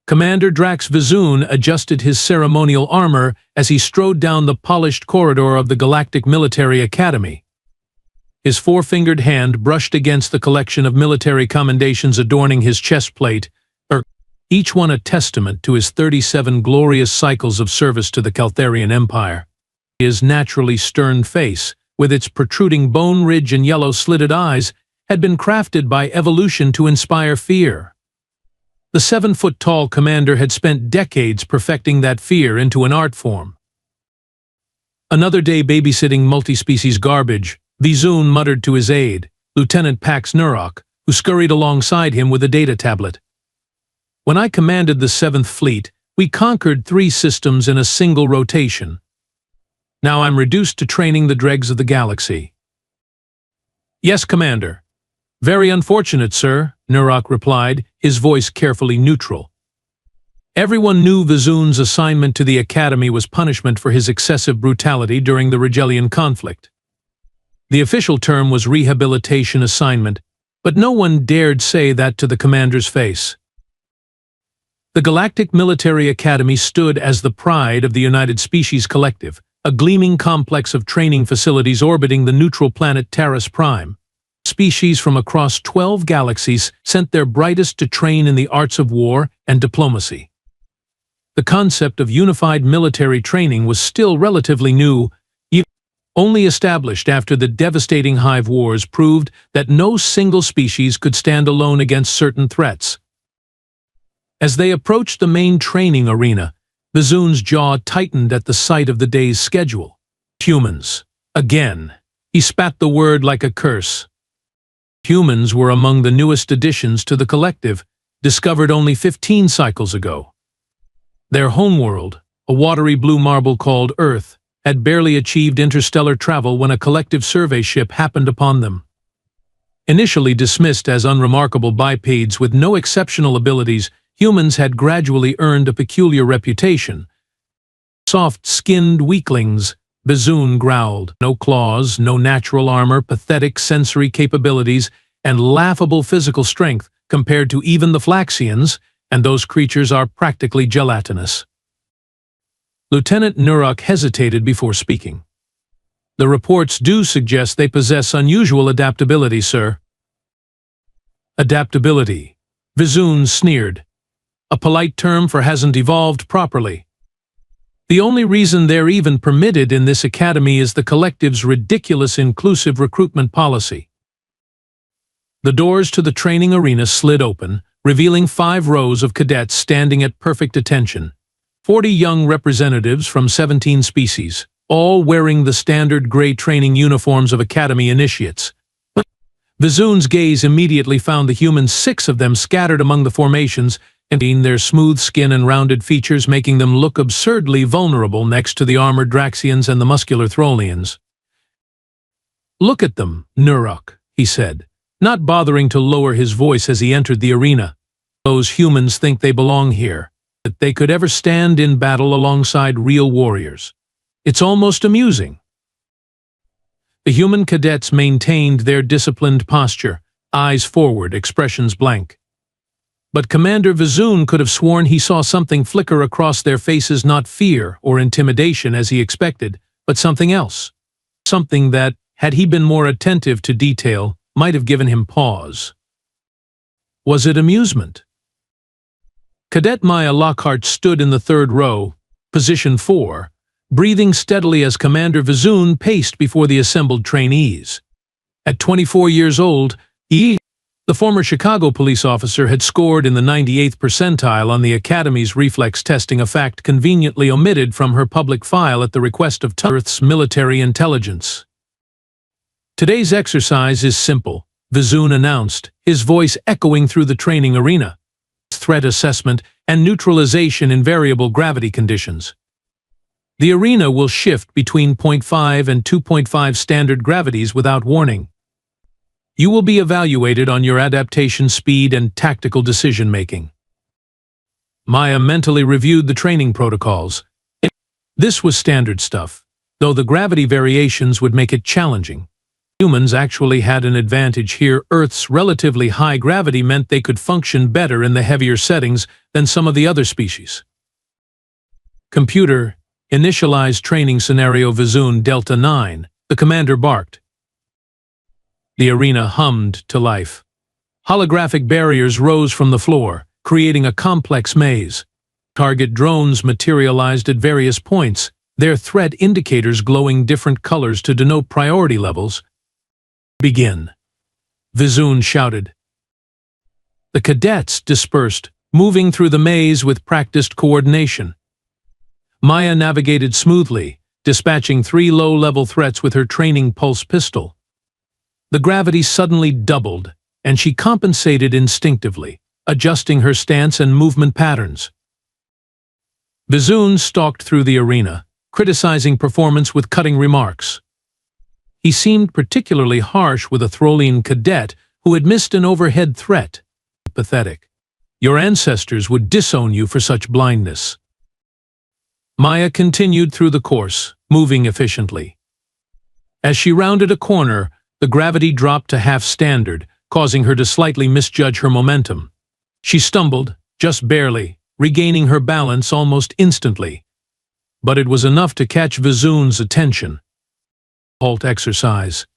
Commander Drax Vizoon adjusted his ceremonial armor as he strode down the polished corridor of the Galactic Military Academy. His four-fingered hand brushed against the collection of military commendations adorning his chest plate, each one a testament to his 37 glorious cycles of service to the Caltharian Empire. His naturally stern face, with its protruding bone ridge and yellow slitted eyes, had been crafted by evolution to inspire fear. The 7-foot-tall commander had spent decades perfecting that fear into an art form. Another day babysitting multi-species garbage, Vizoon muttered to his aide, Lieutenant Pax Nurok, who scurried alongside him with a data tablet. When I commanded the 7th Fleet, we conquered 3 systems in a single rotation. Now I'm reduced to training the dregs of the galaxy. Yes, Commander. Very unfortunate, sir, Nurok replied, his voice carefully neutral. Everyone knew Vizoon's assignment to the Academy was punishment for his excessive brutality during the Regelian conflict. The official term was rehabilitation assignment, but no one dared say that to the commander's face. The Galactic Military Academy stood as the pride of the United Species Collective, a gleaming complex of training facilities orbiting the neutral planet Taris Prime. Species from across 12 galaxies sent their brightest to train in the arts of war and diplomacy. The concept of unified military training was still relatively new, only established after the devastating Hive Wars proved that no single species could stand alone against certain threats. As they approached the main training arena, Vizoon's jaw tightened at the sight of the day's schedule. Humans. Again. He spat the word like a curse. Humans were among the newest additions to the collective, discovered only 15 cycles ago. Their homeworld, a watery blue marble called Earth, had barely achieved interstellar travel when a collective survey ship happened upon them. Initially dismissed as unremarkable bipeds with no exceptional abilities, humans had gradually earned a peculiar reputation. Soft-skinned weaklings, Vizoon growled. No claws, no natural armor, pathetic sensory capabilities, and laughable physical strength compared to even the Flaxians, and those creatures are practically gelatinous. Lieutenant Nurok hesitated before speaking. The reports do suggest they possess unusual adaptability, sir. Adaptability, Vizoon sneered. A polite term for hasn't evolved properly. The only reason they're even permitted in this academy is the collective's ridiculous inclusive recruitment policy. The doors to the training arena slid open, revealing 5 rows of cadets standing at perfect attention. 40 young representatives from 17 species, all wearing the standard gray training uniforms of academy initiates. Vizoon's gaze immediately found the humans, 6 of them scattered among the formations, and their smooth skin and rounded features making them look absurdly vulnerable next to the armored Draxians and the muscular Throlians. Look at them, Nurok, he said, not bothering to lower his voice as he entered the arena. Those humans think they belong here, that they could ever stand in battle alongside real warriors. It's almost amusing. The human cadets maintained their disciplined posture, eyes forward, expressions blank. But Commander Vizoon could have sworn he saw something flicker across their faces, not fear or intimidation as he expected, but something else. Something that, had he been more attentive to detail, might have given him pause. Was it amusement? Cadet Maya Lockhart stood in the 3rd row, position 4, breathing steadily as Commander Vizoon paced before the assembled trainees. At 24 years old, the former Chicago police officer had scored in the 98th percentile on the Academy's reflex testing, a fact conveniently omitted from her public file at the request of Earth's military intelligence. Today's exercise is simple, Vizoon announced, his voice echoing through the training arena. Threat assessment and neutralization in variable gravity conditions. The arena will shift between 0.5 and 2.5 standard gravities without warning. You will be evaluated on your adaptation speed and tactical decision-making. Maya mentally reviewed the training protocols. This was standard stuff, though the gravity variations would make it challenging. Humans actually had an advantage here. Earth's relatively high gravity meant they could function better in the heavier settings than some of the other species. Computer, initialize training scenario Vizoon Delta 9, the commander barked. The arena hummed to life. Holographic barriers rose from the floor, creating a complex maze. Target drones materialized at various points, their threat indicators glowing different colors to denote priority levels. Begin, Vizoon shouted. The cadets dispersed, moving through the maze with practiced coordination. Maya navigated smoothly, dispatching 3 low-level threats with her training pulse pistol. The gravity suddenly doubled, and she compensated instinctively, adjusting her stance and movement patterns. Vizoon stalked through the arena, criticizing performance with cutting remarks. He seemed particularly harsh with a Throlian cadet who had missed an overhead threat. Pathetic. Your ancestors would disown you for such blindness. Maya continued through the course, moving efficiently. As she rounded a corner, the gravity dropped to half standard, causing her to slightly misjudge her momentum. She stumbled, just barely, regaining her balance almost instantly. But it was enough to catch Vizoon's attention. Halt exercise.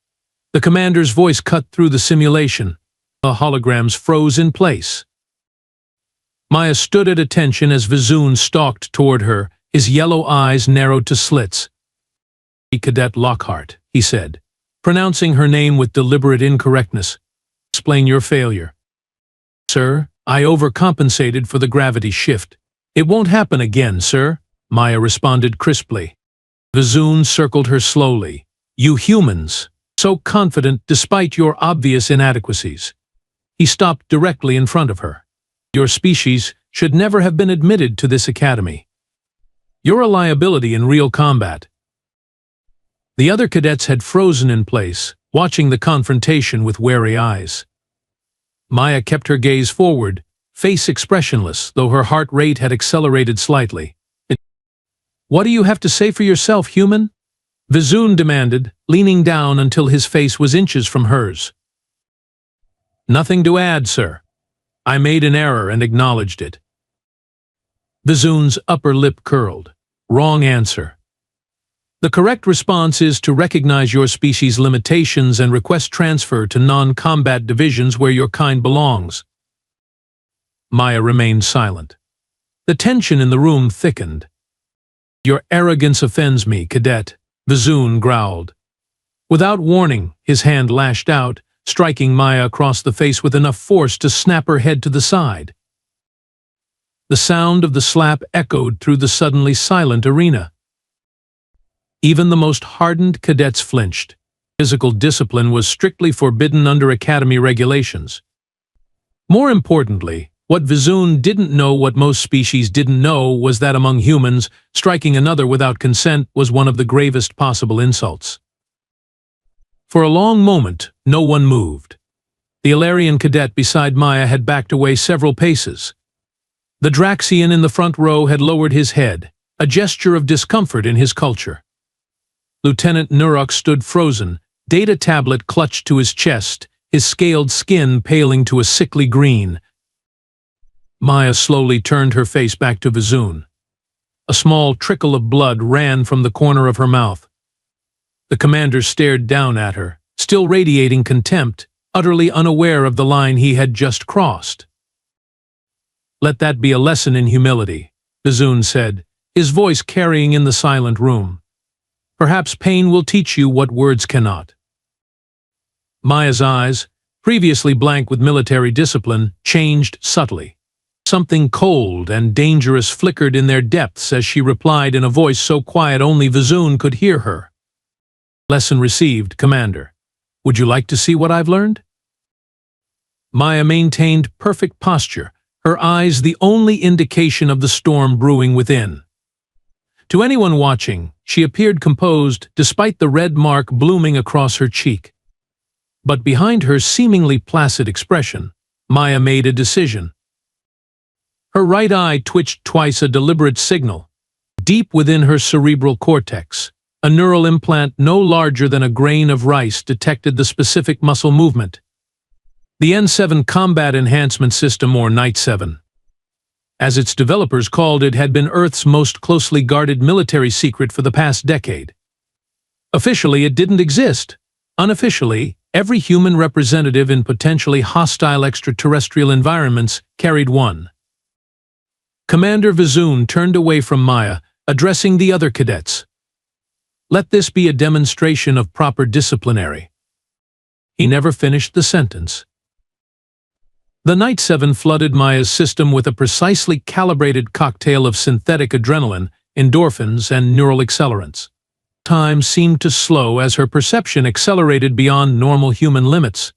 The commander's voice cut through the simulation. The holograms froze in place. Maya stood at attention as Vizoon stalked toward her, his yellow eyes narrowed to slits. Cadet Lockhart, he said, pronouncing her name with deliberate incorrectness. Explain your failure. Sir, I overcompensated for the gravity shift. It won't happen again, sir, Maya responded crisply. Vizoon circled her slowly. You humans, so confident despite your obvious inadequacies. He stopped directly in front of her. Your species should never have been admitted to this academy. You're a liability in real combat. The other cadets had frozen in place, watching the confrontation with wary eyes. Maya kept her gaze forward, face expressionless, though her heart rate had accelerated slightly. What do you have to say for yourself, human? Vizoon demanded, leaning down until his face was inches from hers. Nothing to add, sir. I made an error and acknowledged it. Vizoon's upper lip curled. Wrong answer. The correct response is to recognize your species' limitations and request transfer to non-combat divisions where your kind belongs. Maya remained silent. The tension in the room thickened. Your arrogance offends me, cadet, Vizoon growled. Without warning, his hand lashed out, striking Maya across the face with enough force to snap her head to the side. The sound of the slap echoed through the suddenly silent arena. Even the most hardened cadets flinched. Physical discipline was strictly forbidden under Academy regulations. More importantly, what Vizoon didn't know what most species didn't know was that among humans, striking another without consent was one of the gravest possible insults. For a long moment, no one moved. The Ilarian cadet beside Maya had backed away several paces. The Draxian in the front row had lowered his head, a gesture of discomfort in his culture. Lieutenant Nurok stood frozen, data tablet clutched to his chest, his scaled skin paling to a sickly green. Maya slowly turned her face back to Vizoon. A small trickle of blood ran from the corner of her mouth. The commander stared down at her, still radiating contempt, utterly unaware of the line he had just crossed. Let that be a lesson in humility, Vizoon said, his voice carrying in the silent room. Perhaps pain will teach you what words cannot. Maya's eyes, previously blank with military discipline, changed subtly. Something cold and dangerous flickered in their depths as she replied in a voice so quiet only Vizoon could hear her. Lesson received, Commander. Would you like to see what I've learned? Maya maintained perfect posture, her eyes the only indication of the storm brewing within. To anyone watching, she appeared composed despite the red mark blooming across her cheek. But behind her seemingly placid expression, Maya made a decision. Her right eye twitched twice, a deliberate signal, deep within her cerebral cortex. A neural implant no larger than a grain of rice detected the specific muscle movement. The N7 Combat Enhancement System, or Night 7, as its developers called it, had been Earth's most closely guarded military secret for the past decade. Officially, it didn't exist. Unofficially, every human representative in potentially hostile extraterrestrial environments carried one. Commander Vizoon turned away from Maya, addressing the other cadets. "Let this be a demonstration of proper disciplinary." He never finished the sentence. The Night 7 flooded Maya's system with a precisely calibrated cocktail of synthetic adrenaline, endorphins, and neural accelerants. Time seemed to slow as her perception accelerated beyond normal human limits.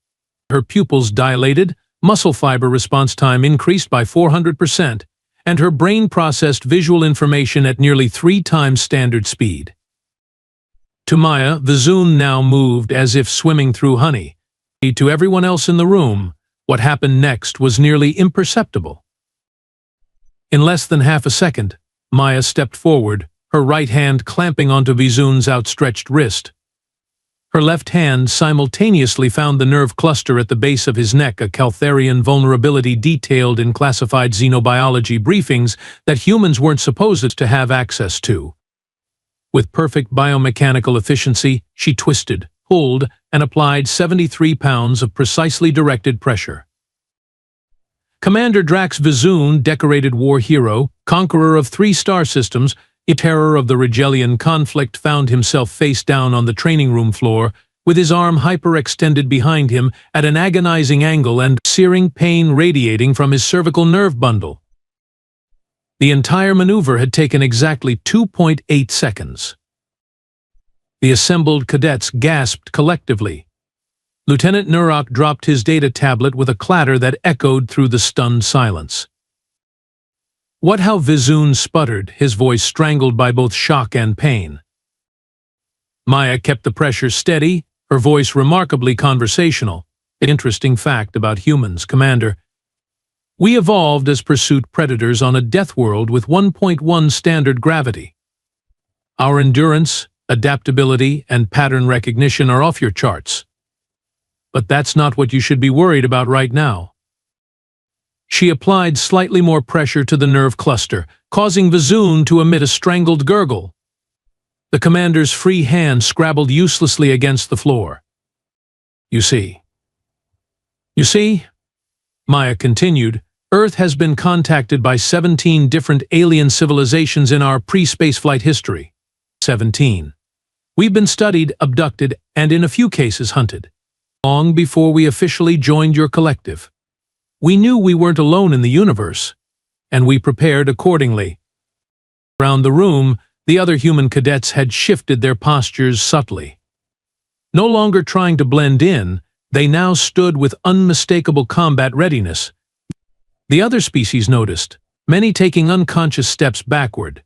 Her pupils dilated, muscle fiber response time increased by 400%, and her brain processed visual information at nearly 3 times standard speed. To Maya, Vizoon now moved as if swimming through honey. To everyone else in the room, what happened next was nearly imperceptible. In less than half a second, Maya stepped forward, her right hand clamping onto Vizoon's outstretched wrist. Her left hand simultaneously found the nerve cluster at the base of his neck, a Caltharian vulnerability detailed in classified xenobiology briefings that humans weren't supposed to have access to. With perfect biomechanical efficiency, she twisted, pulled, and applied 73 pounds of precisely directed pressure. Commander Drax Vizoon, decorated war hero, conqueror of 3 star systems, a terror of the Rigelian conflict, found himself face down on the training room floor, with his arm hyperextended behind him at an agonizing angle and searing pain radiating from his cervical nerve bundle. The entire maneuver had taken exactly 2.8 seconds. The assembled cadets gasped collectively. Lieutenant Nurok dropped his data tablet with a clatter that echoed through the stunned silence. "What?" How Vizoon sputtered, his voice strangled by both shock and pain. Maya kept the pressure steady, her voice remarkably conversational. An interesting fact about humans, Commander. We evolved as pursuit predators on a death world with 1.1 standard gravity. Our endurance, adaptability, and pattern recognition are off your charts. But that's not what you should be worried about right now." She applied slightly more pressure to the nerve cluster, causing Vizoon to emit a strangled gurgle. The commander's free hand scrabbled uselessly against the floor. You see, Maya continued, Earth has been contacted by 17 different alien civilizations in our pre-spaceflight history. 17. We've been studied, abducted, and in a few cases hunted. Long before we officially joined your collective. We knew we weren't alone in the universe, and we prepared accordingly. Around the room, the other human cadets had shifted their postures subtly. No longer trying to blend in, they now stood with unmistakable combat readiness. The other species noticed, many taking unconscious steps backward.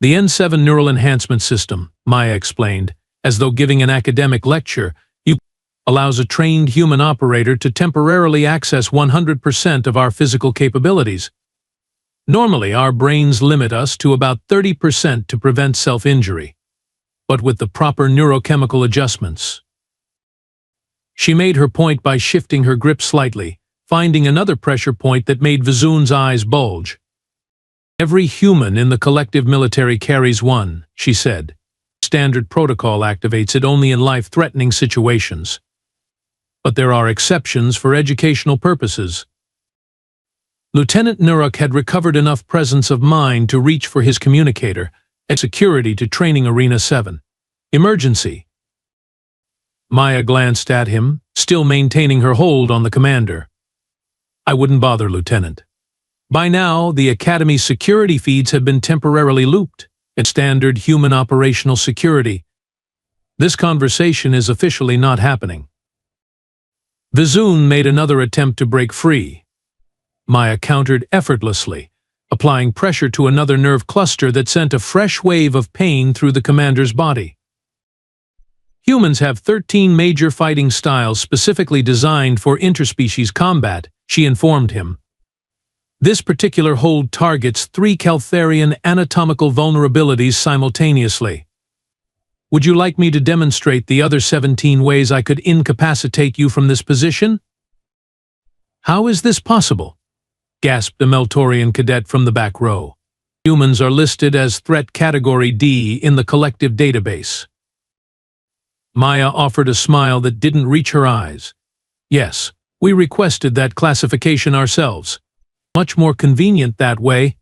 The N7 Neural Enhancement System, Maya explained, as though giving an academic lecture, allows a trained human operator to temporarily access 100% of our physical capabilities. Normally, our brains limit us to about 30% to prevent self-injury, but with the proper neurochemical adjustments. She made her point by shifting her grip slightly, finding another pressure point that made Vizoon's eyes bulge. Every human in the collective military carries one, she said. Standard protocol activates it only in life-threatening situations. But there are exceptions for educational purposes. Lieutenant Nurok had recovered enough presence of mind to reach for his communicator, and security to Training Arena 7. Emergency. Maya glanced at him, still maintaining her hold on the commander. I wouldn't bother, Lieutenant. By now, the Academy's security feeds have been temporarily looped. It's standard human operational security. This conversation is officially not happening. Vizoon made another attempt to break free. Maya countered effortlessly, applying pressure to another nerve cluster that sent a fresh wave of pain through the commander's body. Humans have 13 major fighting styles specifically designed for interspecies combat, she informed him. This particular hold targets 3 Caltharian anatomical vulnerabilities simultaneously. Would you like me to demonstrate the other 17 ways I could incapacitate you from this position? How is this possible? Gasped a Meltorian cadet from the back row. Humans are listed as Threat Category D in the collective database. Maya offered a smile that didn't reach her eyes. Yes, we requested that classification ourselves. Much more convenient that way.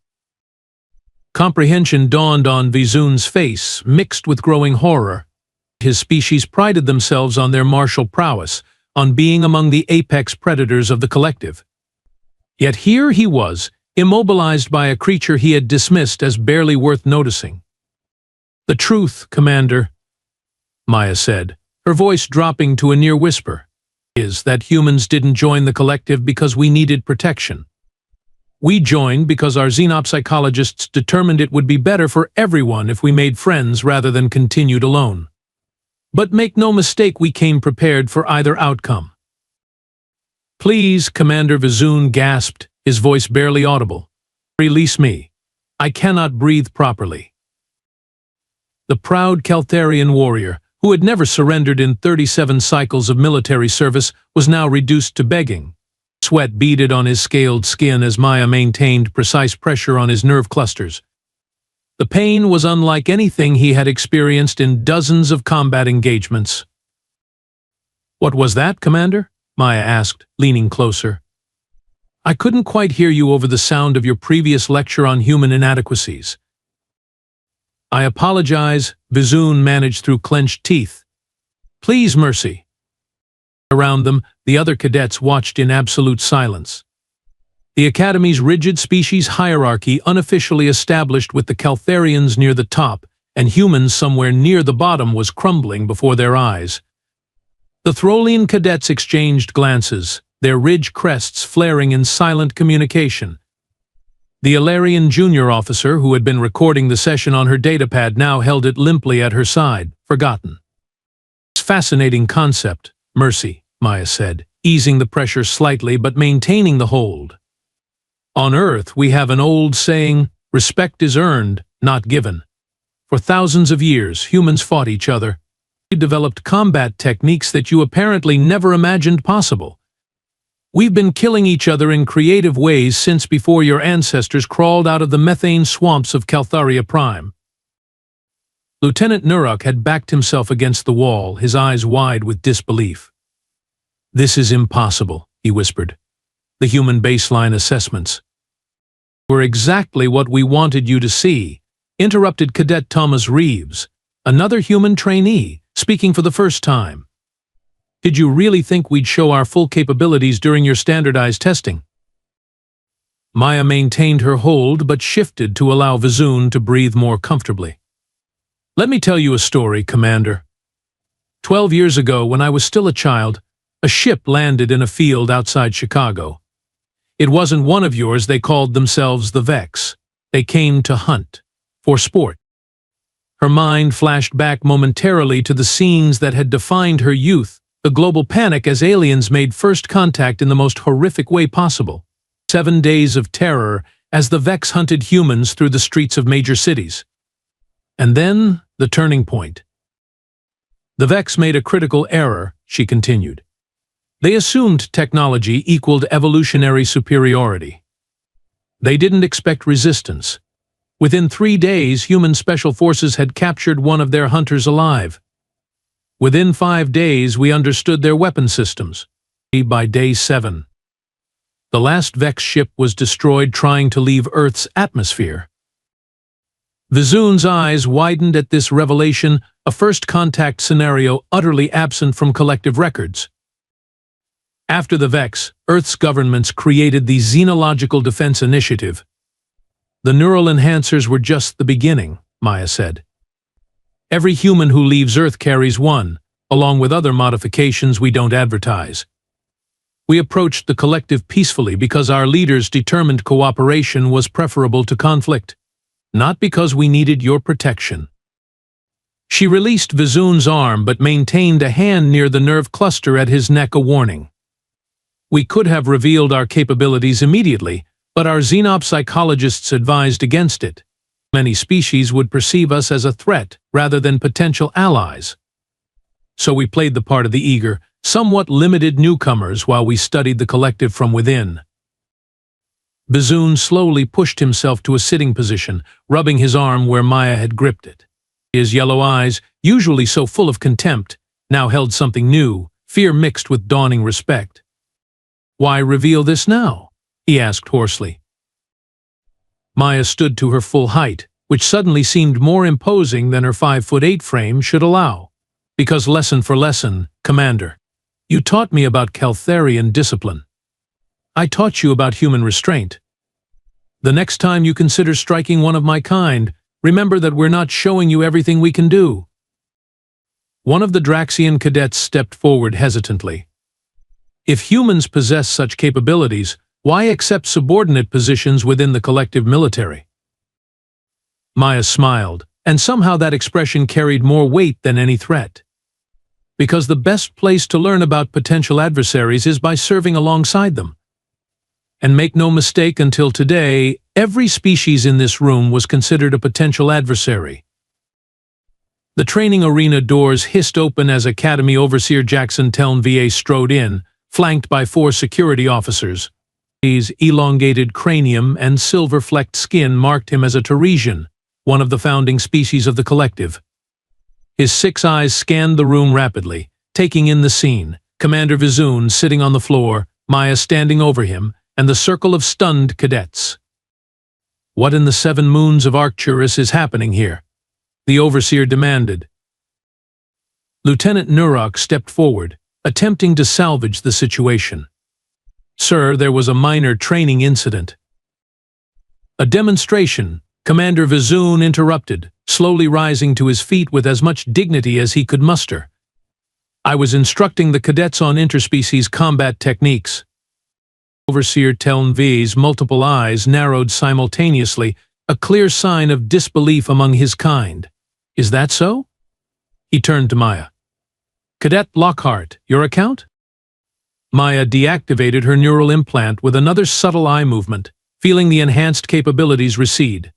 Comprehension dawned on Vizun's face, mixed with growing horror. His species prided themselves on their martial prowess, on being among the apex predators of the collective. Yet here he was, immobilized by a creature he had dismissed as barely worth noticing. "The truth, Commander," Maya said, her voice dropping to a near whisper, "is that humans didn't join the collective because we needed protection. We joined because our xenopsychologists determined it would be better for everyone if we made friends rather than continued alone. But make no mistake, we came prepared for either outcome." "Please," Commander Vizun gasped, his voice barely audible. "Release me. I cannot breathe properly." The proud Caltharian warrior, who had never surrendered in 37 cycles of military service, was now reduced to begging. Sweat beaded on his scaled skin as Maya maintained precise pressure on his nerve clusters. The pain was unlike anything he had experienced in dozens of combat engagements. "What was that, Commander?" Maya asked, leaning closer. "I couldn't quite hear you over the sound of your previous lecture on human inadequacies." "I apologize," Vizun managed through clenched teeth. "Please, Mercy." Around them, the other cadets watched in absolute silence. The Academy's rigid species hierarchy, unofficially established with the Caltharians near the top and humans somewhere near the bottom, was crumbling before their eyes. The Throlian cadets exchanged glances, their ridge crests flaring in silent communication. The Ilarian junior officer, who had been recording the session on her datapad, now held it limply at her side, forgotten. "Fascinating concept, Mercy," Maya said, easing the pressure slightly but maintaining the hold. "On Earth, we have an old saying, respect is earned, not given. For thousands of years, humans fought each other. We developed combat techniques that you apparently never imagined possible. We've been killing each other in creative ways since before your ancestors crawled out of the methane swamps of Caltharia Prime." Lieutenant Nuruk had backed himself against the wall, his eyes wide with disbelief. "This is impossible," he whispered. "The human baseline assessments were exactly what we wanted you to see," interrupted Cadet Thomas Reeves, another human trainee, speaking for the first time. "Did you really think we'd show our full capabilities during your standardized testing?" Maya maintained her hold but shifted to allow Vizun to breathe more comfortably. "Let me tell you a story, Commander. 12 years ago, when I was still a child, a ship landed in a field outside Chicago. It wasn't one of yours. They called themselves the Vex. They came to hunt. For sport." Her mind flashed back momentarily to the scenes that had defined her youth, the global panic as aliens made first contact in the most horrific way possible. 7 days of terror as the Vex hunted humans through the streets of major cities. And then, the turning point. "The Vex made a critical error," she continued. "They assumed technology equaled evolutionary superiority. They didn't expect resistance. Within 3 days, human special forces had captured one of their hunters alive. Within 5 days, we understood their weapon systems. By day 7, the last Vex ship was destroyed trying to leave Earth's atmosphere." Vizun's eyes widened at this revelation, a first contact scenario utterly absent from collective records. "After the Vex, Earth's governments created the Xenological Defense Initiative. The neural enhancers were just the beginning," Maya said. "Every human who leaves Earth carries one, along with other modifications we don't advertise. We approached the collective peacefully because our leaders determined cooperation was preferable to conflict, not because we needed your protection." She released Vizun's arm but maintained a hand near the nerve cluster at his neck, a warning. "We could have revealed our capabilities immediately, but our xenopsychologists advised against it. Many species would perceive us as a threat rather than potential allies. So we played the part of the eager, somewhat limited newcomers while we studied the collective from within. Bazoon slowly pushed himself to a sitting position, rubbing his arm where Maya had gripped it. His yellow eyes, usually so full of contempt, now held something new, fear mixed with dawning respect. "Why reveal this now?" he asked hoarsely. Maya stood to her full height, which suddenly seemed more imposing than her 5'8" frame should allow. "Because lesson for lesson, Commander. You taught me about Caltharian discipline. I taught you about human restraint. The next time you consider striking one of my kind, remember that we're not showing you everything we can do." One of the Draxian cadets stepped forward hesitantly. "If humans possess such capabilities, why accept subordinate positions within the collective military?" Maya smiled, and somehow that expression carried more weight than any threat. "Because the best place to learn about potential adversaries is by serving alongside them. And make no mistake, until today, every species in this room was considered a potential adversary." The training arena doors hissed open as Academy Overseer Jackson Teln VA strode in, flanked by 4 security officers. His elongated cranium and silver-flecked skin marked him as a Teresian, one of the founding species of the collective. His 6 eyes scanned the room rapidly, taking in the scene: Commander Vizoon sitting on the floor, Maya standing over him, and the circle of stunned cadets. "What in the 7 moons of Arcturus is happening here?" the Overseer demanded. Lieutenant Nurok stepped forward, attempting to salvage the situation. "Sir, there was a minor training incident." "A demonstration," Commander Vizoon interrupted, slowly rising to his feet with as much dignity as he could muster. "I was instructing the cadets on interspecies combat techniques." Overseer Teln V's multiple eyes narrowed simultaneously, a clear sign of disbelief among his kind. "Is that so?" He turned to Maya. "Cadet Lockhart, your account?" Maya deactivated her neural implant with another subtle eye movement, feeling the enhanced capabilities recede.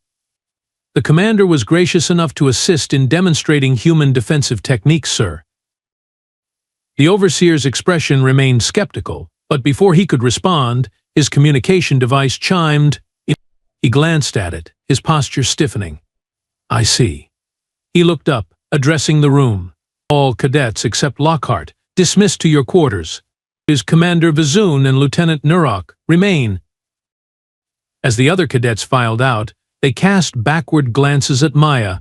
"The commander was gracious enough to assist in demonstrating human defensive techniques, sir." The Overseer's expression remained skeptical, but before he could respond, his communication device chimed. He glanced at it, his posture stiffening. "I see." He looked up, addressing the room. "All cadets except Lockhart, dismissed to your quarters. His Commander Vizoon and Lieutenant Nurok remain." As the other cadets filed out, they cast backward glances at Maya.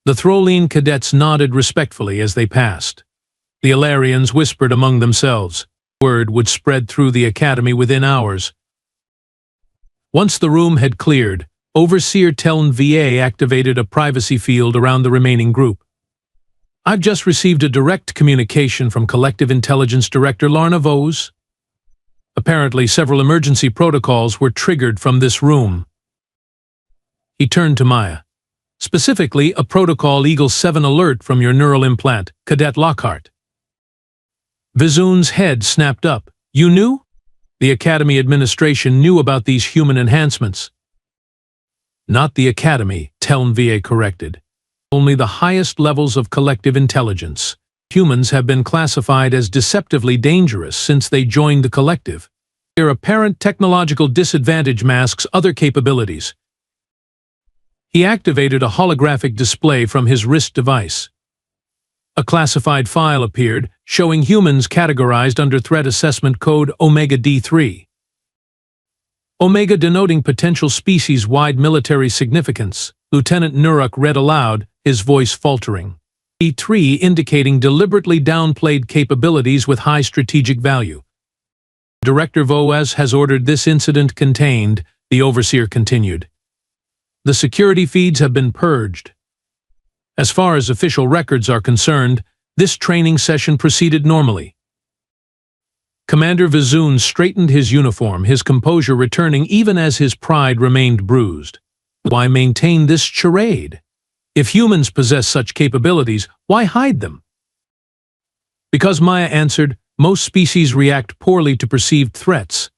The Throlene cadets nodded respectfully as they passed. The Ilarians whispered among themselves. Word would spread through the academy within hours. Once the room had cleared, Overseer Teln VA activated a privacy field around the remaining group. "I've just received a direct communication from Collective Intelligence Director Larna Vos. Apparently, several emergency protocols were triggered from this room." He turned to Maya. "Specifically, a Protocol Eagle 7 alert from your neural implant, Cadet Lockhart." Vizoon's head snapped up. "You knew?" The Academy administration knew about these human enhancements. "Not the Academy," Teln VA corrected. "Only the highest levels of collective intelligence. Humans have been classified as deceptively dangerous since they joined the collective. Their apparent technological disadvantage masks other capabilities." He activated a holographic display from his wrist device. A classified file appeared, showing humans categorized under threat assessment code Omega D3. Omega denoting potential species-wide military significance, Lieutenant Nurok read aloud, his voice faltering. D3 indicating deliberately downplayed capabilities with high strategic value. Director Voas has ordered this incident contained, the Overseer continued. The security feeds have been purged. As far as official records are concerned, this training session proceeded normally. Commander Vizoon straightened his uniform, his composure returning even as his pride remained bruised. Why maintain this charade? If humans possess such capabilities, why hide them? Because, Maya answered, most species react poorly to perceived threats.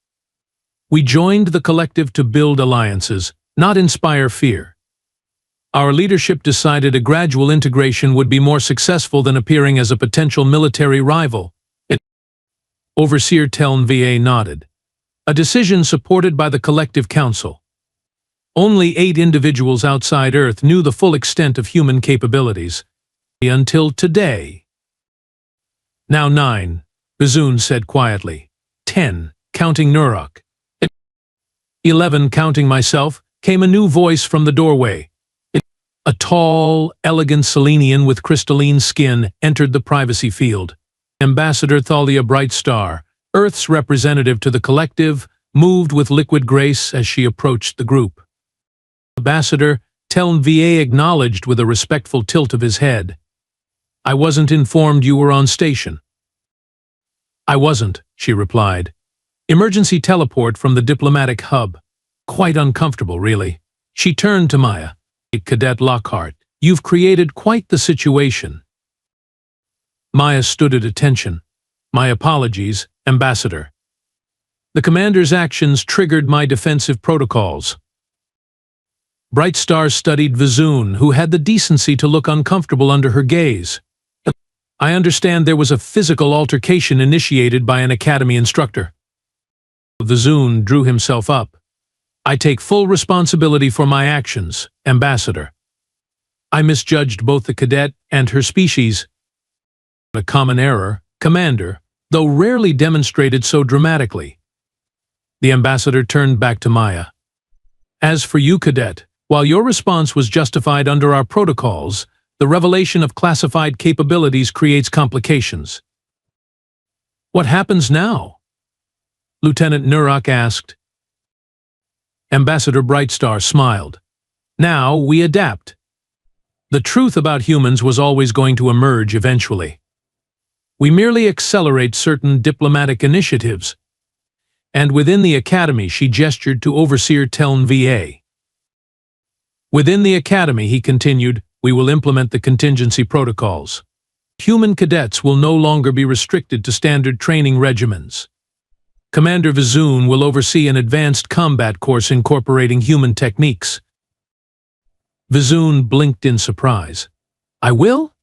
We joined the collective to build alliances, not inspire fear. Our leadership decided a gradual integration would be more successful than appearing as a potential military rival. Overseer Teln VA nodded. A decision supported by the collective council. Only 8 individuals outside Earth knew the full extent of human capabilities. Until today. Now 9, Bazoon said quietly. 10, counting Nurok. 11, counting myself, came a new voice from the doorway. A tall, elegant Selenian with crystalline skin entered the privacy field. Ambassador Thalia Brightstar, Earth's representative to the collective, moved with liquid grace as she approached the group. Ambassador Teln VA acknowledged with a respectful tilt of his head. I wasn't informed you were on station. I wasn't, she replied. Emergency teleport from the diplomatic hub. Quite uncomfortable, really. She turned to Maya. Cadet Lockhart, you've created quite the situation. Maya stood at attention. My apologies, Ambassador. The commander's actions triggered my defensive protocols. Brightstar studied Bazoon, who had the decency to look uncomfortable under her gaze. I understand there was a physical altercation initiated by an academy instructor. Bazoon drew himself up. I take full responsibility for my actions, Ambassador. I misjudged both the cadet and her species. A common error, Commander, though rarely demonstrated so dramatically. The ambassador turned back to Maya. As for you, Cadet, while your response was justified under our protocols, the revelation of classified capabilities creates complications. What happens now? Lieutenant Nurok asked. Ambassador Brightstar smiled. Now we adapt. The truth about humans was always going to emerge eventually. We merely accelerate certain diplomatic initiatives. And within the Academy, she gestured to Overseer Teln VA. Within the Academy, he continued, we will implement the contingency protocols. Human cadets will no longer be restricted to standard training regimens. Commander Bazoon will oversee an advanced combat course incorporating human techniques. Bazoon blinked in surprise. I will?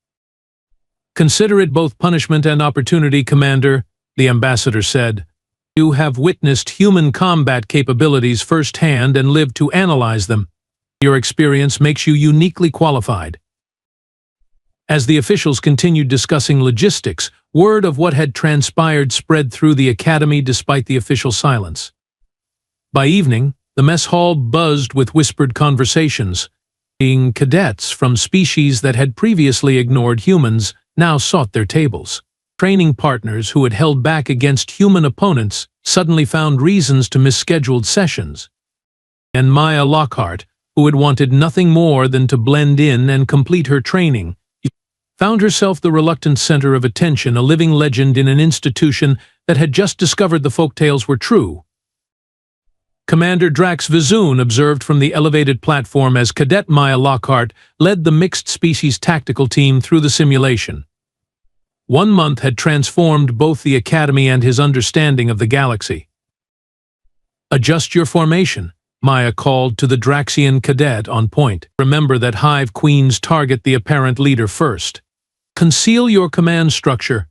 Consider it both punishment and opportunity, Commander, the ambassador said. You have witnessed human combat capabilities firsthand and lived to analyze them. Your experience makes you uniquely qualified. As the officials continued discussing logistics, word of what had transpired spread through the Academy despite the official silence. By evening, the mess hall buzzed with whispered conversations. Being cadets from species that had previously ignored humans now sought their tables. Training partners who had held back against human opponents suddenly found reasons to miss scheduled sessions. And Maya Lockhart, who had wanted nothing more than to blend in and complete her training, found herself the reluctant center of attention, a living legend in an institution that had just discovered the folktales were true. Commander Drax Bazoon observed from the elevated platform as Cadet Maya Lockhart led the mixed-species tactical team through the simulation. 1 month had transformed both the Academy and his understanding of the galaxy. Adjust your formation, Maya called to the Draxian cadet on point. Remember that Hive Queens target the apparent leader first. Conceal your command structure.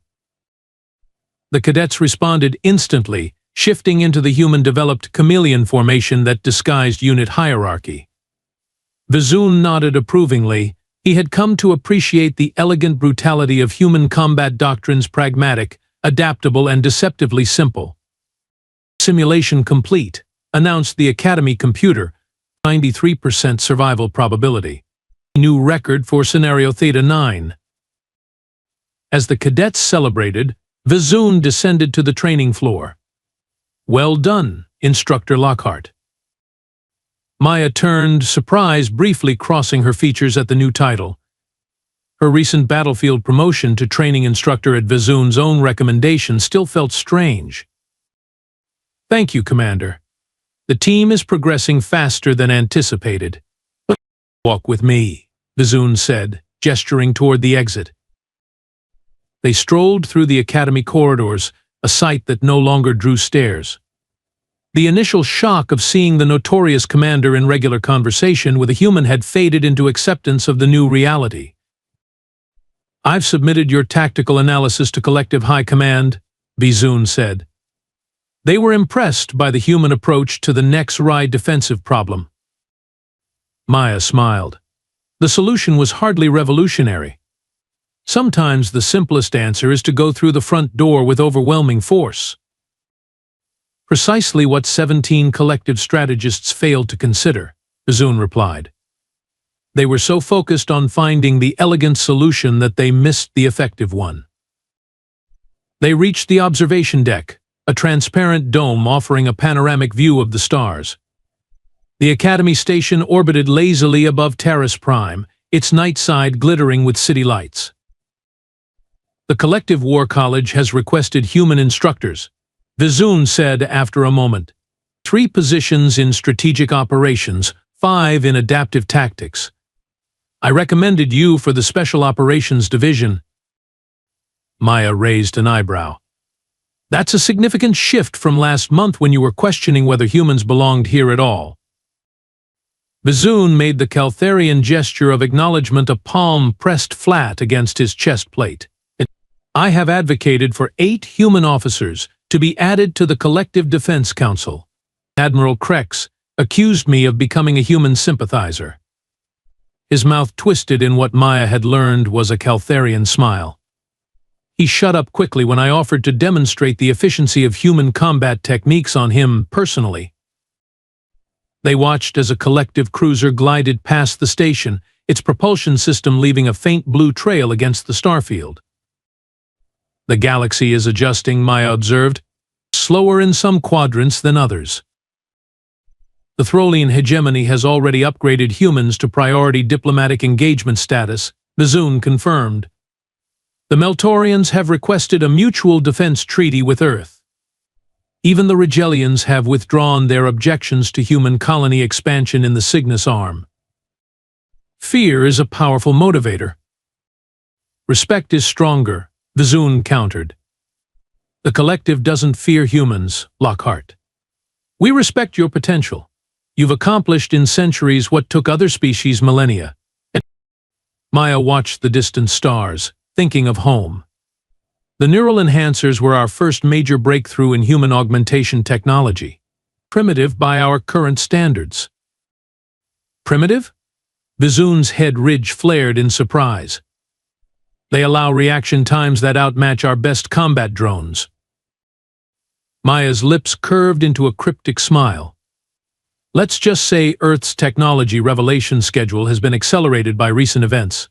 The cadets responded instantly, shifting into the human-developed chameleon formation that disguised unit hierarchy. Bazoon nodded approvingly. He had come to appreciate the elegant brutality of human combat doctrines, pragmatic, adaptable, and deceptively simple. Simulation complete, announced the Academy computer, 93% survival probability. New record for Scenario Theta 9. As the cadets celebrated, Bazoon descended to the training floor. Well done, Instructor Lockhart. Maya turned, surprise briefly crossing her features at the new title. Her recent battlefield promotion to training instructor at Bazoon's own recommendation still felt strange. Thank you, Commander. The team is progressing faster than anticipated. Walk with me, Bazoon said, gesturing toward the exit. They strolled through the Academy corridors, a sight that no longer drew stares. The initial shock of seeing the notorious commander in regular conversation with a human had faded into acceptance of the new reality. "I've submitted your tactical analysis to Collective High Command," Vizun said. They were impressed by the human approach to the HFY defensive problem. Maya smiled. The solution was hardly revolutionary. Sometimes the simplest answer is to go through the front door with overwhelming force. Precisely what 17 collective strategists failed to consider, Vizun replied. They were so focused on finding the elegant solution that they missed the effective one. They reached the observation deck, a transparent dome offering a panoramic view of the stars. The Academy station orbited lazily above Terrace Prime, its night side glittering with city lights. "The Collective War College has requested human instructors," Vizun said after a moment. 3 positions in strategic operations, 5 in adaptive tactics. I recommended you for the Special Operations Division. Maya raised an eyebrow. That's a significant shift from last month when you were questioning whether humans belonged here at all. Vizun made the Caltharian gesture of acknowledgement, a palm pressed flat against his chest plate. I have advocated for 8 human officers to be added to the Collective Defense Council. Admiral Krex accused me of becoming a human sympathizer. His mouth twisted in what Maya had learned was a Caltharian smile. He shut up quickly when I offered to demonstrate the efficiency of human combat techniques on him personally. They watched as a collective cruiser glided past the station, its propulsion system leaving a faint blue trail against the starfield. The galaxy is adjusting, Maya observed, slower in some quadrants than others. The Throlian hegemony has already upgraded humans to priority diplomatic engagement status, Vizun confirmed. The Meltorians have requested a mutual defense treaty with Earth. Even the Rigelians have withdrawn their objections to human colony expansion in the Cygnus Arm. Fear is a powerful motivator. Respect is stronger, Vizun countered. The Collective doesn't fear humans, Lockhart. We respect your potential. You've accomplished in centuries what took other species millennia. Maya watched the distant stars, thinking of home. The neural enhancers were our first major breakthrough in human augmentation technology. Primitive by our current standards. Primitive? Vizun's head ridge flared in surprise. They allow reaction times that outmatch our best combat drones. Maya's lips curved into a cryptic smile. Let's just say Earth's technology revelation schedule has been accelerated by recent events.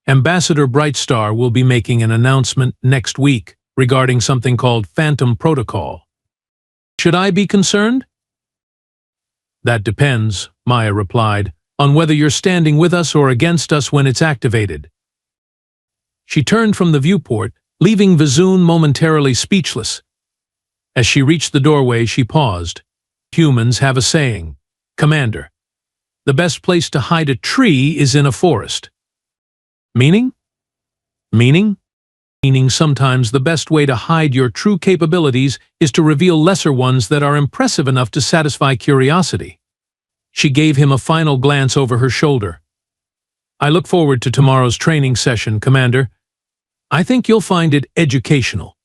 Ambassador Brightstar will be making an announcement next week regarding something called Phantom Protocol. Should I be concerned? That depends, Maya replied, on whether you're standing with us or against us when it's activated. She turned from the viewport, leaving Vizun momentarily speechless. As she reached the doorway, she paused. Humans have a saying, Commander, the best place to hide a tree is in a forest. Meaning? Meaning? Meaning sometimes the best way to hide your true capabilities is to reveal lesser ones that are impressive enough to satisfy curiosity. She gave him a final glance over her shoulder. I look forward to tomorrow's training session, Commander. I think you'll find it educational.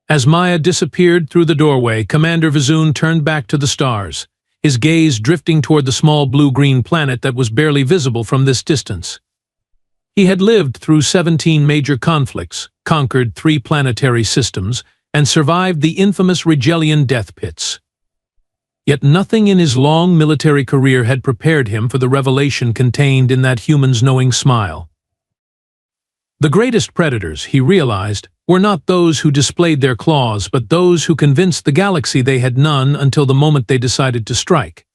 As Maya disappeared through the doorway, Commander Vizun turned back to the stars, his gaze drifting toward the small blue-green planet that was barely visible from this distance. He had lived through 17 major conflicts, conquered 3 planetary systems, and survived the infamous Rigelian death pits. Yet nothing in his long military career had prepared him for the revelation contained in that human's knowing smile. The greatest predators, he realized, were not those who displayed their claws, but those who convinced the galaxy they had none until the moment they decided to strike.